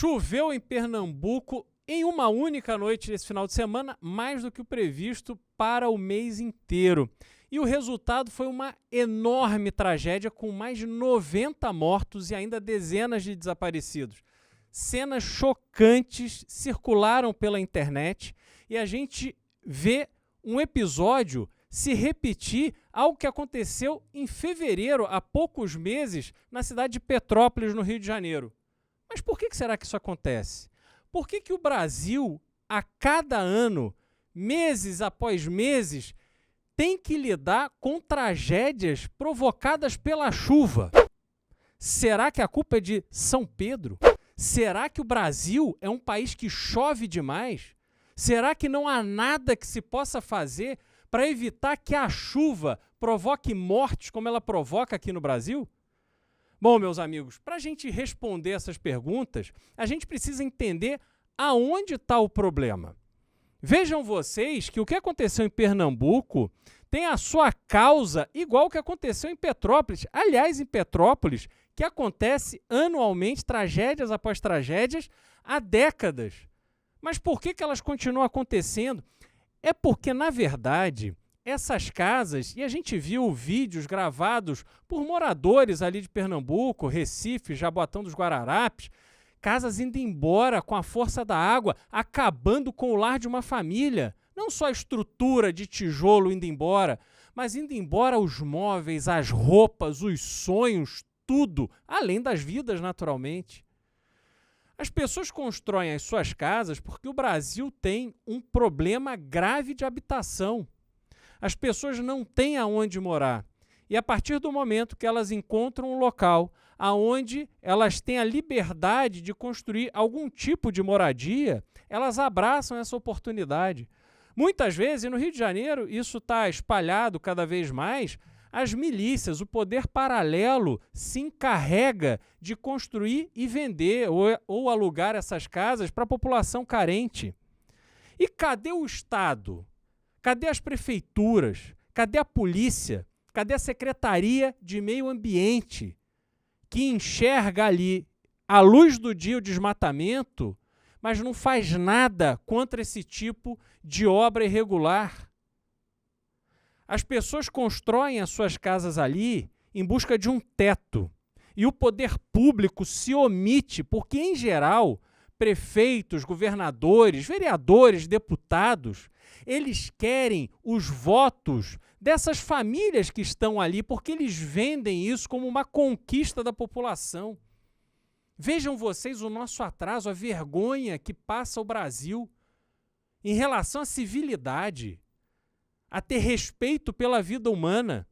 Choveu em Pernambuco em uma única noite desse final de semana, mais do que o previsto para o mês inteiro. E o resultado foi uma enorme tragédia com mais de 90 mortos e ainda dezenas de desaparecidos. Cenas chocantes circularam pela internet e a gente vê um episódio se repetir algo que aconteceu em fevereiro, há poucos meses, na cidade de Petrópolis, no Rio de Janeiro. Mas por que será que isso acontece? Por que o Brasil, a cada ano, meses após meses, tem que lidar com tragédias provocadas pela chuva? Será que a culpa é de São Pedro? Será que o Brasil é um país que chove demais? Será que não há nada que se possa fazer para evitar que a chuva provoque mortes como ela provoca aqui no Brasil? Bom, meus amigos, para a gente responder essas perguntas, a gente precisa entender aonde está o problema. Vejam vocês que o que aconteceu em Pernambuco tem a sua causa igual ao que aconteceu em Petrópolis. Aliás, em Petrópolis, que acontece anualmente, tragédias após tragédias, há décadas. Mas por que elas continuam acontecendo? É porque, na verdade, essas casas, e a gente viu vídeos gravados por moradores ali de Pernambuco, Recife, Jaboatão dos Guararapes, casas indo embora com a força da água, acabando com o lar de uma família. Não só a estrutura de tijolo indo embora, mas indo embora os móveis, as roupas, os sonhos, tudo, além das vidas, naturalmente. As pessoas constroem as suas casas porque o Brasil tem um problema grave de habitação. As pessoas não têm aonde morar. E a partir do momento que elas encontram um local aonde elas têm a liberdade de construir algum tipo de moradia, elas abraçam essa oportunidade. Muitas vezes, e no Rio de Janeiro isso está espalhado cada vez mais, as milícias, o poder paralelo se encarrega de construir e vender ou alugar essas casas para a população carente. E cadê o Estado? Cadê as prefeituras? Cadê a polícia? Cadê a Secretaria de Meio Ambiente, que enxerga ali, à luz do dia, o desmatamento, mas não faz nada contra esse tipo de obra irregular? As pessoas constroem as suas casas ali em busca de um teto. E o poder público se omite porque, em geral, prefeitos, governadores, vereadores, deputados, eles querem os votos dessas famílias que estão ali porque eles vendem isso como uma conquista da população. Vejam vocês o nosso atraso, a vergonha que passa o Brasil em relação à civilidade, a ter respeito pela vida humana.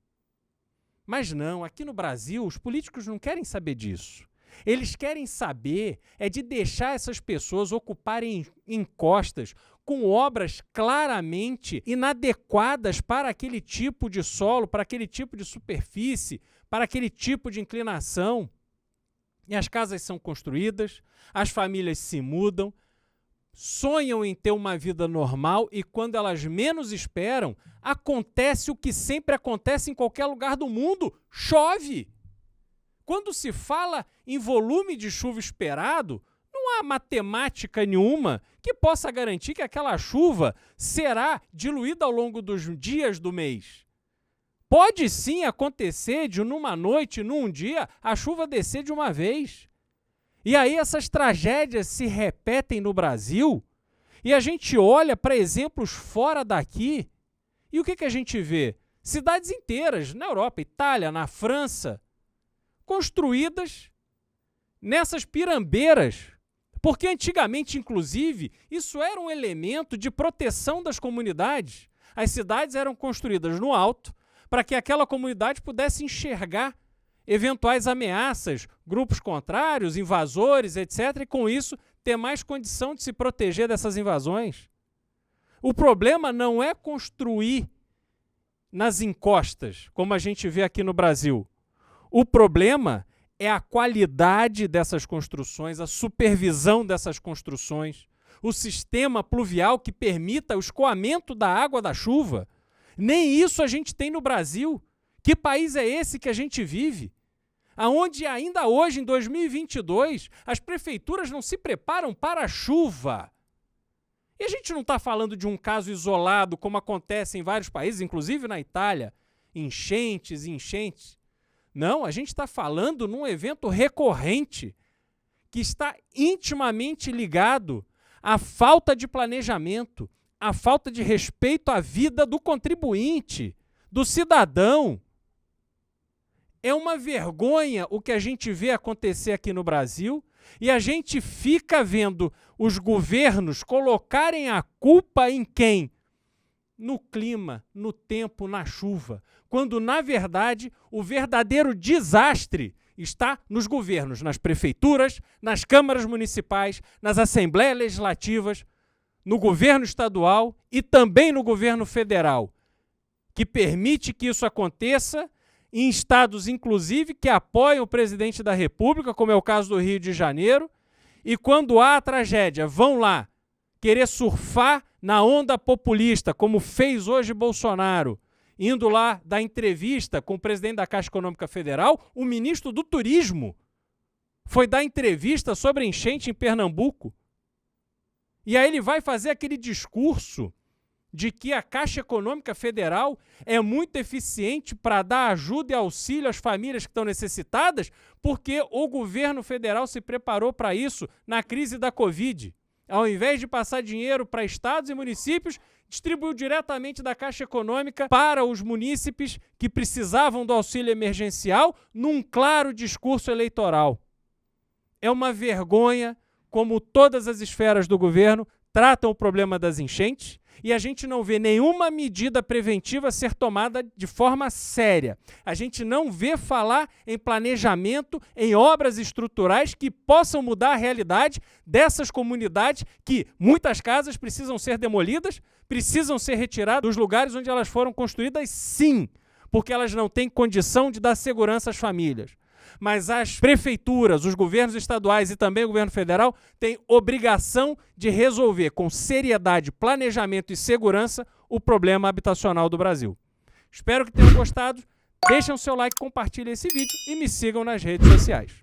Mas não, aqui no Brasil, os políticos não querem saber disso. Eles querem saber de deixar essas pessoas ocuparem encostas com obras claramente inadequadas para aquele tipo de solo, para aquele tipo de superfície, para aquele tipo de inclinação. E as casas são construídas, as famílias se mudam, sonham em ter uma vida normal e quando elas menos esperam, acontece o que sempre acontece em qualquer lugar do mundo: chove. Quando se fala em volume de chuva esperado, não há matemática nenhuma que possa garantir que aquela chuva será diluída ao longo dos dias do mês. Pode sim acontecer de numa noite, num dia, a chuva descer de uma vez. E aí essas tragédias se repetem no Brasil e a gente olha para exemplos fora daqui e o que a gente vê? Cidades inteiras, na Europa, Itália, na França, construídas nessas pirambeiras, porque antigamente, inclusive, isso era um elemento de proteção das comunidades. As cidades eram construídas no alto para que aquela comunidade pudesse enxergar eventuais ameaças, grupos contrários, invasores, etc., e com isso ter mais condição de se proteger dessas invasões. O problema não é construir nas encostas, como a gente vê aqui no Brasil. O problema é a qualidade dessas construções, a supervisão dessas construções, o sistema pluvial que permita o escoamento da água da chuva. Nem isso a gente tem no Brasil. Que país é esse que a gente vive? aonde ainda hoje, em 2022, as prefeituras não se preparam para a chuva. E a gente não está falando de um caso isolado, como acontece em vários países, inclusive na Itália, enchentes e enchentes. Não, a gente está falando num evento recorrente que está intimamente ligado à falta de planejamento, à falta de respeito à vida do contribuinte, do cidadão. É uma vergonha o que a gente vê acontecer aqui no Brasil e a gente fica vendo os governos colocarem a culpa em quem? No clima, no tempo, na chuva, quando, na verdade, o verdadeiro desastre está nos governos, nas prefeituras, nas câmaras municipais, nas assembleias legislativas, no governo estadual e também no governo federal, que permite que isso aconteça em estados, inclusive, que apoiam o presidente da República, como é o caso do Rio de Janeiro, e quando há a tragédia, vão lá querer surfar na onda populista, como fez hoje Bolsonaro, indo lá dar entrevista com o presidente da Caixa Econômica Federal, o ministro do Turismo foi dar entrevista sobre a enchente em Pernambuco. E aí ele vai fazer aquele discurso de que a Caixa Econômica Federal é muito eficiente para dar ajuda e auxílio às famílias que estão necessitadas, porque o governo federal se preparou para isso na crise da Covid. Ao invés de passar dinheiro para estados e municípios, distribuiu diretamente da Caixa Econômica para os munícipes que precisavam do auxílio emergencial num claro discurso eleitoral. É uma vergonha como todas as esferas do governo tratam o problema das enchentes e a gente não vê nenhuma medida preventiva ser tomada de forma séria. A gente não vê falar em planejamento, em obras estruturais que possam mudar a realidade dessas comunidades que muitas casas precisam ser demolidas, precisam ser retiradas dos lugares onde elas foram construídas, sim, porque elas não têm condição de dar segurança às famílias. Mas as prefeituras, os governos estaduais e também o governo federal têm obrigação de resolver com seriedade, planejamento e segurança o problema habitacional do Brasil. Espero que tenham gostado. Deixem o seu like, compartilhem esse vídeo e me sigam nas redes sociais.